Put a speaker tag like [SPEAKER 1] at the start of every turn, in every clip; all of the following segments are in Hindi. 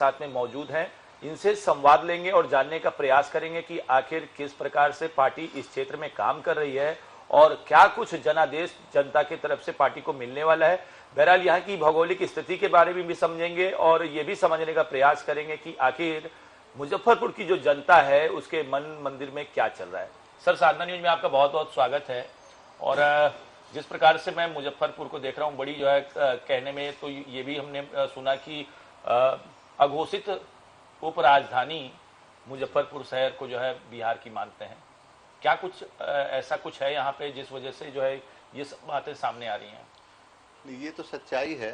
[SPEAKER 1] साथ में मौजूद हैं। इनसे संवाद लेंगे और जानने का प्रयास करेंगे कि आखिर किस प्रकार से पार्टी इस क्षेत्र में काम कर रही है और क्या कुछ जनादेश जनता की तरफ से पार्टी को मिलने वाला है। बहरहाल यहाँ की भौगोलिक स्थिति के बारे में भी समझेंगे और ये भी समझने का प्रयास करेंगे कि आखिर मुजफ्फरपुर की जो जनता है उसके मन मंदिर में क्या चल रहा है। सर, साधना न्यूज में आपका बहुत बहुत स्वागत है। और जिस प्रकार से मैं मुजफ्फरपुर को देख रहा हूँ, बड़ी जो है कहने में तो ये भी हमने सुना कि अघोषित उपराजधानी मुजफ्फरपुर शहर को जो है बिहार की मानते हैं। क्या कुछ ऐसा कुछ है यहाँ पे जिस वजह से जो है ये सब बातें सामने आ रही हैं?
[SPEAKER 2] ये तो सच्चाई है,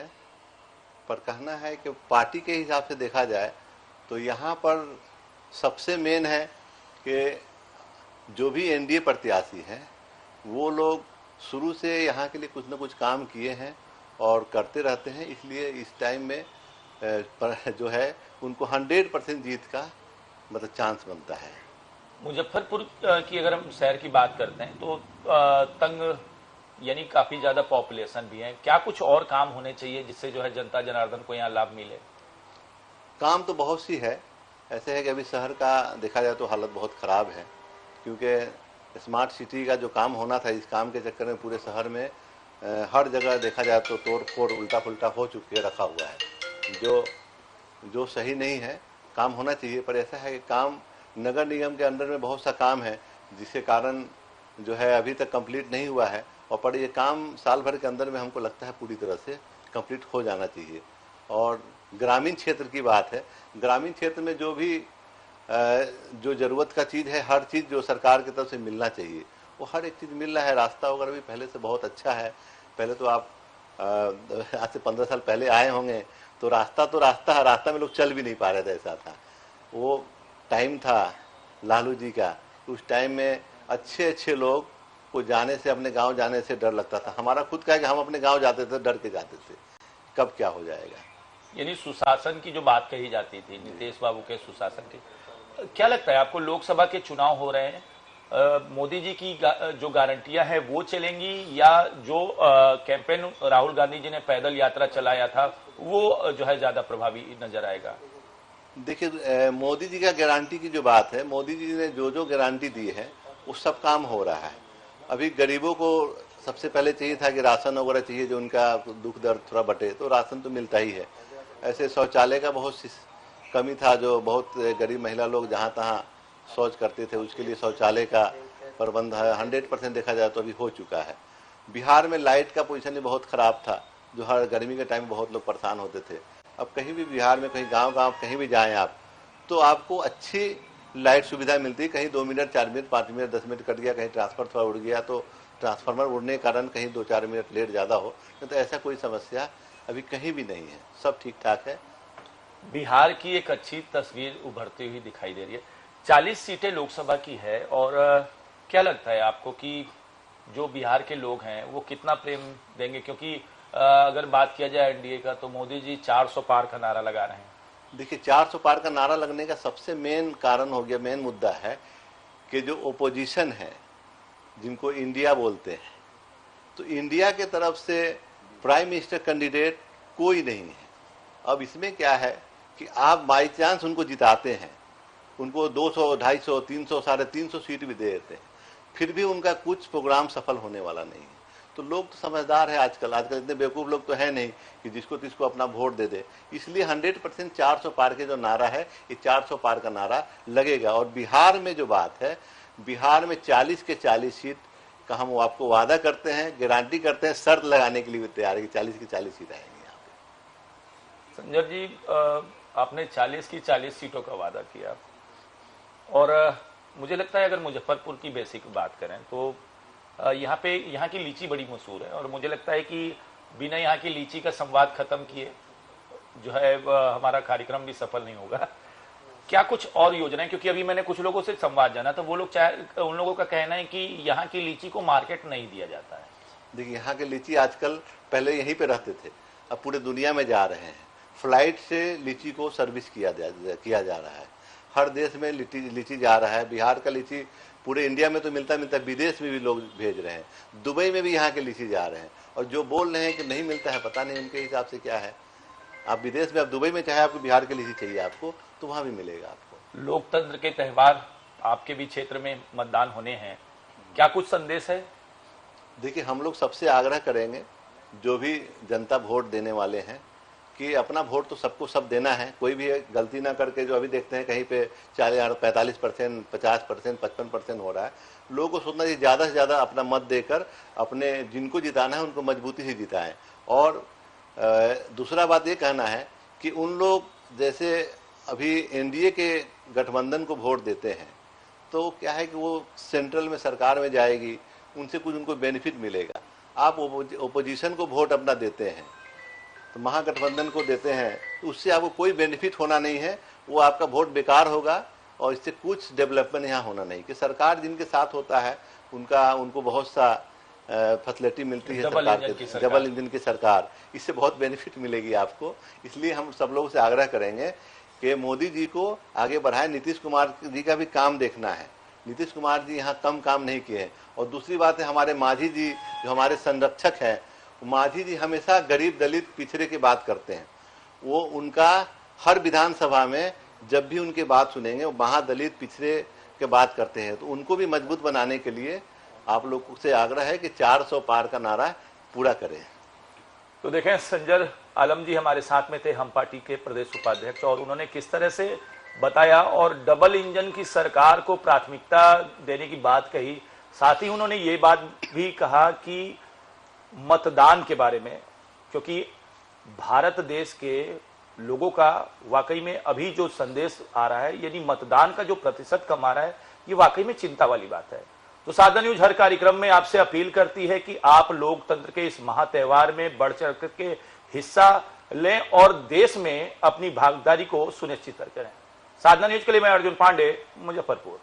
[SPEAKER 2] पर कहना है कि पार्टी के हिसाब से देखा जाए तो यहाँ पर सबसे मेन है कि जो भी एनडीए प्रत्याशी हैं वो लोग शुरू से यहाँ के लिए कुछ न कुछ काम किए हैं और करते रहते हैं, इसलिए इस टाइम में जो है उनको 100% जीत का मतलब चांस बनता है।
[SPEAKER 1] मुजफ्फरपुर की अगर हम शहर की बात करते हैं तो तंग यानी काफ़ी ज़्यादा पॉपुलेशन भी है। क्या कुछ और काम होने चाहिए जिससे जो है जनता जनार्दन को यहाँ लाभ मिले?
[SPEAKER 2] काम तो बहुत सी है। ऐसे है कि अभी शहर का देखा जाए तो हालत बहुत ख़राब है, क्योंकि स्मार्ट सिटी का जो काम होना था इस काम के चक्कर में पूरे शहर में हर जगह देखा जाए तो तोड़ फोड़ उल्टा पुल्टा हो चुके रखा हुआ है, जो सही नहीं है। काम होना चाहिए, पर ऐसा है कि काम नगर निगम के अंडर में बहुत सा काम है जिसके कारण जो है अभी तक कंप्लीट नहीं हुआ है, और पर ये काम साल भर के अंदर में हमको लगता है पूरी तरह से कंप्लीट हो जाना चाहिए। और ग्रामीण क्षेत्र की बात है, ग्रामीण क्षेत्र में जो ज़रूरत का चीज़ है, हर चीज़ जो सरकार की तरफ से मिलना चाहिए वो हर एक चीज़ मिल रहा है। रास्ता वगैरह भी पहले से बहुत अच्छा है। पहले तो आप आज से 15 साल पहले आए होंगे तो रास्ता में लोग चल भी नहीं पा रहे थे, ऐसा था। वो टाइम था लालू जी का, उस टाइम में अच्छे लोग को जाने से, अपने गांव जाने से डर लगता था। हमारा खुद का है कि हम अपने गांव जाते थे, डर के जाते थे कब क्या हो जाएगा।
[SPEAKER 1] यानी सुशासन की जो बात कही जाती थी, नीतीश बाबू के सुशासन की, क्या लगता है आपको लोकसभा के चुनाव हो रहे हैं, मोदी जी की जो गारंटियां हैं वो चलेंगी या जो कैंपेन राहुल गांधी जी ने पैदल यात्रा चलाया था वो जो है ज्यादा प्रभावी नजर आएगा?
[SPEAKER 2] देखिए, मोदी जी का गारंटी की जो बात है, मोदी जी ने जो गारंटी दी है वो सब काम हो रहा है। अभी गरीबों को सबसे पहले चाहिए था कि राशन वगैरह चाहिए, जो उनका दुख दर्द थोड़ा बटे, तो राशन तो मिलता ही है। ऐसे शौचालय का बहुत कमी था, जो बहुत गरीब महिला लोग जहाँ तहाँ शौच करते थे, उसके लिए शौचालय का प्रबंध है 100% देखा जाए तो अभी हो चुका है। बिहार में लाइट का पोजीशन भी बहुत ख़राब था, जो हर गर्मी के टाइम में बहुत लोग परेशान होते थे। अब कहीं भी बिहार में, कहीं गांव कहीं भी जाएं आप, तो आपको अच्छी लाइट सुविधा मिलती है। कहीं 2 minute 4 minute 5 minute 10 minute cut गया, कहीं ट्रांसफर थोड़ा उड़ गया तो ट्रांसफार्मर उड़ने के कारण कहीं 2-4 मिनट लेट ज़्यादा हो, तो ऐसा कोई समस्या अभी कहीं भी नहीं है, सब ठीक ठाक है।
[SPEAKER 1] बिहार की एक अच्छी तस्वीर उभरती हुई दिखाई दे रही है। 40 सीटें लोकसभा की है और क्या लगता है आपको कि जो बिहार के लोग हैं वो कितना प्रेम देंगे? क्योंकि अगर बात किया जाए एनडीए का तो मोदी जी 400 पार का नारा लगा रहे हैं।
[SPEAKER 2] देखिए, 400 पार का नारा लगने का सबसे मेन कारण हो गया, मेन मुद्दा है कि जो ओपोजिशन है, जिनको इंडिया बोलते हैं, तो इंडिया के तरफ से प्राइम मिनिस्टर कैंडिडेट कोई नहीं है। अब इसमें क्या है कि आप बाई चांस उनको जिताते हैं, उनको 200, 250, 300, 350 सीट भी दे देते हैं, फिर भी उनका कुछ प्रोग्राम सफल होने वाला नहीं है। तो लोग तो समझदार है आजकल इतने बेवकूफ़ लोग तो है नहीं कि जिसको तिसको अपना वोट दे दे। इसलिए 100% 400 पार के जो नारा है, ये 400 पार का नारा लगेगा। और बिहार में जो बात है, बिहार में 40 के 40 सीट का हम आपको वादा करते हैं, गारंटी करते हैं, शर्त लगाने के लिए भी तैयार है कि 40 की 40 सीट आएंगी यहाँ पे।
[SPEAKER 1] संजय जी, आपने 40 की 40 सीटों का वादा किया और मुझे लगता है अगर मुजफ्फरपुर की बेसिक बात करें तो यहाँ की लीची बड़ी मशहूर है और मुझे लगता है कि बिना यहाँ की लीची का संवाद खत्म किए जो है हमारा कार्यक्रम भी सफल नहीं होगा। क्या कुछ और योजनाएं, क्योंकि अभी मैंने कुछ लोगों से संवाद जाना तो वो लोग उन लोगों का कहना है कि यहाँ की लीची को मार्केट नहीं दिया जाता है।
[SPEAKER 2] देखिए, यहाँ के लीची आजकल, पहले यहीं पे रहते थे, अब पूरे दुनिया में जा रहे हैं। फ्लाइट से लीची को सर्विस किया जा रहा है, हर देश में लीची जा रहा है। बिहार का लीची पूरे इंडिया में तो मिलता विदेश में भी लोग भेज रहे हैं, दुबई में भी यहाँ के लीची जा रहे हैं। और जो बोल रहे हैं कि नहीं मिलता है, पता नहीं उनके हिसाब से क्या है। आप विदेश में, आप दुबई में, चाहे आपको बिहार के लिए चाहिए आपको, तो वहाँ भी मिलेगा आपको।
[SPEAKER 1] लोकतंत्र के त्यौहार आपके भी क्षेत्र में मतदान होने हैं, क्या कुछ संदेश है?
[SPEAKER 2] देखिए, हम लोग सबसे आग्रह करेंगे, जो भी जनता वोट देने वाले हैं, कि अपना वोट तो सबको सब देना है, कोई भी गलती ना करके, जो अभी देखते हैं कहीं पे 45%, 50%, 55% हो रहा है। लोगों को सोचना चाहिए ज़्यादा से ज़्यादा अपना मत देकर अपने जिनको जिताना है उनको मजबूती से जिताएं। और दूसरा बात ये कहना है कि उन लोग जैसे अभी एनडीए के गठबंधन को वोट देते हैं, तो क्या है कि वो सेंट्रल में सरकार में जाएगी, उनसे कुछ उनको बेनिफिट मिलेगा। आप ओपोजिशन को वोट अपना देते हैं, तो महागठबंधन को देते हैं, तो उससे आपको कोई बेनिफिट होना नहीं है, वो आपका वोट बेकार होगा और इससे कुछ डेवलपमेंट यहाँ होना नहीं। कि सरकार जिनके साथ होता है उनको बहुत सा फैसिलिटी मिलती है, डबल इंजन की सरकार, इससे बहुत बेनिफिट मिलेगी आपको। इसलिए हम सब लोगों से आग्रह करेंगे कि मोदी जी को आगे बढ़ाएं। नीतीश कुमार जी का भी काम देखना है, नीतीश कुमार जी यहाँ कम काम नहीं किए हैं। और दूसरी बात है, हमारे मांझी जी जो हमारे संरक्षक हैं, मांझी जी हमेशा गरीब दलित पिछड़े की बात करते हैं। वो उनका हर विधानसभा में जब भी उनकी बात सुनेंगे वो महादलित पिछड़े के बात करते हैं। तो उनको भी मजबूत बनाने के लिए आप लोगों से आग्रह है कि 400 पार का नारा पूरा करें।
[SPEAKER 1] तो देखें, संजर आलम जी हमारे साथ में थे, हम पार्टी के प्रदेश उपाध्यक्ष, और उन्होंने किस तरह से बताया और डबल इंजन की सरकार को प्राथमिकता देने की बात कही। साथ ही उन्होंने ये बात भी कहा कि मतदान के बारे में, क्योंकि भारत देश के लोगों का वाकई में अभी जो संदेश आ रहा है, यानी मतदान का जो प्रतिशत कम आ रहा है, ये वाकई में चिंता वाली बात है। तो साधना न्यूज हर कार्यक्रम में आपसे अपील करती है कि आप लोकतंत्र के इस महात्योहार में बढ़ चढ़ के हिस्सा लें और देश में अपनी भागीदारी को सुनिश्चित करें। साधना न्यूज के लिए मैं अर्जुन पांडे, मुजफ्फरपुर।